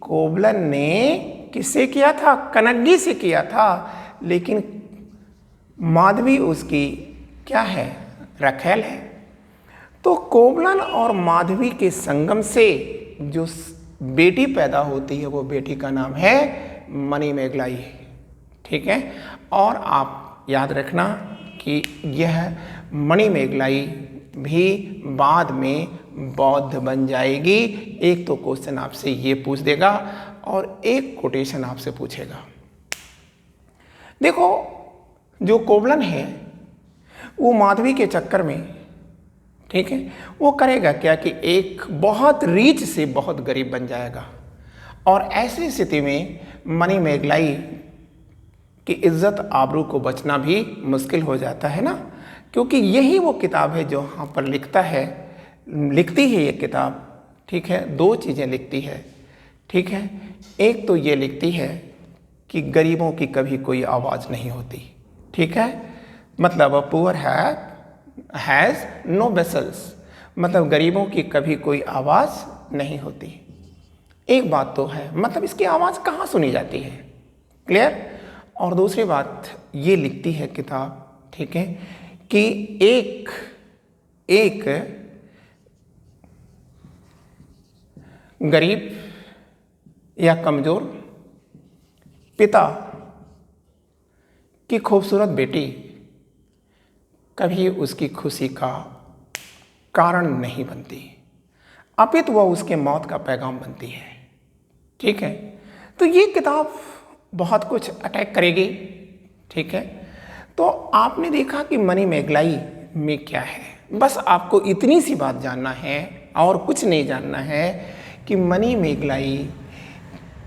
कोवलन ने किससे किया था? कनग्गी से किया था, लेकिन माधवी उसकी क्या है? रखेल है। तो कोवलन और माधवी के संगम से जो बेटी पैदा होती है वो बेटी का नाम है मणिमेखलाई, ठीक है। और आप याद रखना कि यह मणिमेखलाई भी बाद में बौद्ध बन जाएगी। एक तो क्वेश्चन आपसे ये पूछ देगा और एक कोटेशन आपसे पूछेगा। देखो, जो कोवलन है वो माधवी के चक्कर में, ठीक है, वो करेगा क्या कि एक बहुत रीच से बहुत गरीब बन जाएगा। और ऐसी स्थिति में मणिमेखलाई की इज्जत आबरू को बचना भी मुश्किल हो जाता है ना, क्योंकि यही वो किताब है जो यहाँ पर लिखती है ये किताब, ठीक है। दो चीज़ें लिखती है, ठीक है। एक तो ये लिखती है कि गरीबों की कभी कोई आवाज़ नहीं होती, ठीक है। मतलब पुअर हैज़ नो वेसल्स, मतलब गरीबों की कभी कोई आवाज़ नहीं होती। एक बात तो है, मतलब इसकी आवाज़ कहाँ सुनी जाती है, क्लियर। और दूसरी बात ये लिखती है किताब, ठीक है, कि एक गरीब या कमज़ोर पिता की खूबसूरत बेटी कभी उसकी खुशी का कारण नहीं बनती, अपितु वह उसके मौत का पैगाम बनती है, ठीक है। तो ये किताब बहुत कुछ अटैक करेगी, ठीक है। तो आपने देखा कि मणिमेखलाई में क्या है, बस आपको इतनी सी बात जानना है और कुछ नहीं जानना है कि मणिमेखलाई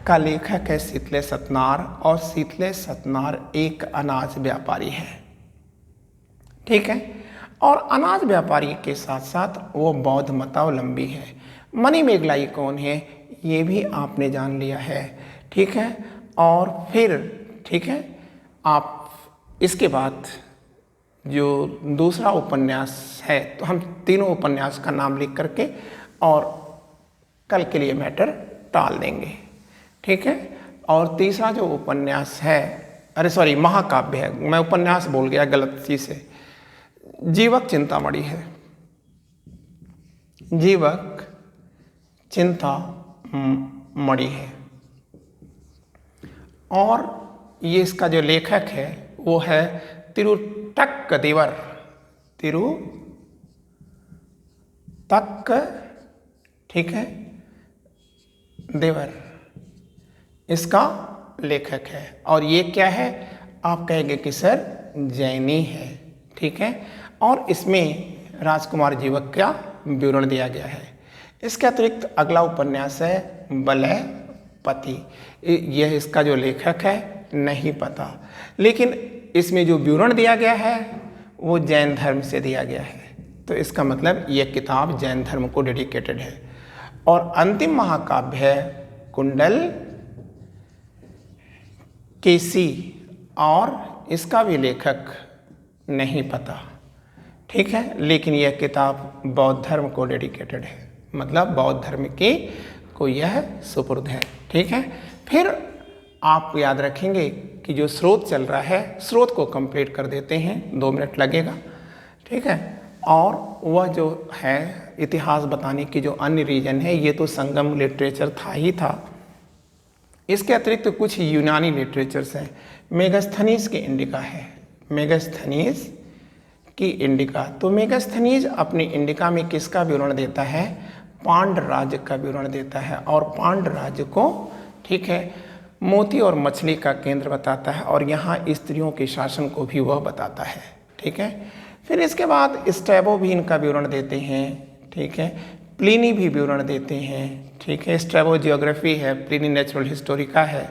का लेखक है शीतलय सतनार और शीतलय सतनार एक अनाज व्यापारी है, ठीक है। और अनाज व्यापारी के साथ साथ वो बौद्ध मतावलंबी है। मणिमेखलाई कौन है ये भी आपने जान लिया है, ठीक है। और फिर, ठीक है, आप इसके बाद जो दूसरा उपन्यास है, तो हम तीनों उपन्यास का नाम लिख करके और कल के लिए मैटर टाल देंगे, ठीक है। और तीसरा जो उपन्यास है, अरे सॉरी, महाकाव्य है, मैं उपन्यास बोल गया गलत चीज से, जीवक चिंतामणि है। जीवक चिंतामणि है। और ये इसका जो लेखक है वो है तिरुटक्कदेवर। ठीक है, देवर इसका लेखक है। और ये क्या है, आप कहेंगे कि सर जैनी है, ठीक है। और इसमें राजकुमार जीवक का विवरण दिया गया है। इसके अतिरिक्त अगला उपन्यास है वलय पति। यह इसका जो लेखक है नहीं पता, लेकिन इसमें जो विवरण दिया गया है वो जैन धर्म से दिया गया है, तो इसका मतलब यह किताब जैन धर्म को डेडिकेटेड है। और अंतिम महाकाव्य है कुंडल केसी, और इसका भी लेखक नहीं पता, ठीक है, लेकिन यह किताब बौद्ध धर्म को डेडिकेटेड है, मतलब बौद्ध धर्म की को यह सुपुर्द है, ठीक है। फिर आप याद रखेंगे कि जो स्रोत चल रहा है, स्रोत को कंप्लीट कर देते हैं, 2 मिनट लगेगा, ठीक है। और वह जो है इतिहास बताने की जो अन्य रीजन है, ये तो संगम लिटरेचर था ही था, इसके अतिरिक्त तो कुछ यूनानी लिटरेचर्स हैं। मेगास्थनीज की इंडिका है, मेगास्थनीज की इंडिका। तो मेगास्थनीज अपनी इंडिका में किसका विवरण देता है? पांड्य राज्य का विवरण देता है, और पांड्य राज्य को, ठीक है, मोती और मछली का केंद्र बताता है, और यहाँ स्त्रियों के शासन को भी वह बताता है, ठीक है। फिर इसके बाद स्ट्रैबो भी इनका विवरण देते हैं, ठीक है, प्लिनी भी विवरण देते हैं, ठीक है। स्ट्रैबो जियोग्राफी है, प्लिनी नेचुरल हिस्टोरिका है,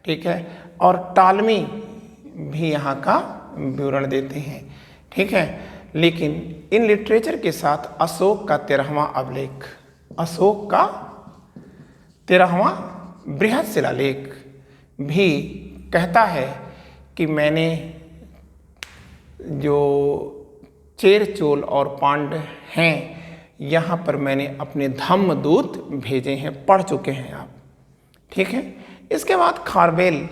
ठीक है, और टालमी भी यहाँ का विवरण देते हैं, ठीक है। लेकिन इन लिटरेचर के साथ अशोक का 13वां अभिलेख, अशोक का 13वां बृहद शिलालेख भी कहता है कि मैंने जो चेर चोल और पांड्य हैं, यहाँ पर मैंने अपने धम्मदूत भेजे हैं, पढ़ चुके हैं आप, ठीक है। इसके बाद खारबेल,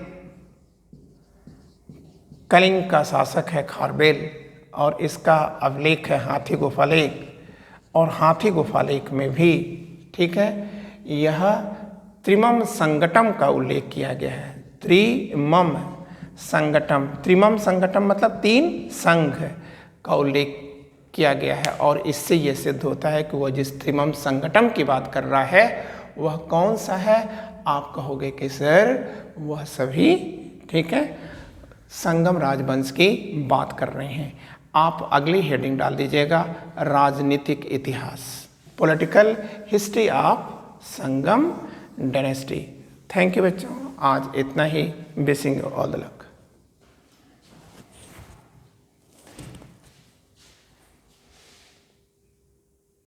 कलिंग का शासक है खारबेल, और इसका अभिलेख है हाथी गुफालेख, और हाथी गुफालेख में भी, ठीक है, यह त्रिमम संगठम का उल्लेख किया गया है। त्रिमम संगठम, त्रिमम संगठम मतलब 3 संघ का उल्लेख किया गया है, और इससे यह सिद्ध होता है कि वह जिस त्रिमम संगठन की बात कर रहा है वह कौन सा है? आप कहोगे कि सर वह सभी, ठीक है, संगम राजवंश की बात कर रहे हैं। आप अगली हेडिंग डाल दीजिएगा राजनीतिक इतिहास, political history of Sangam dynasty. Thank you बच्चों, आज इतना ही। Wishing you all the luck.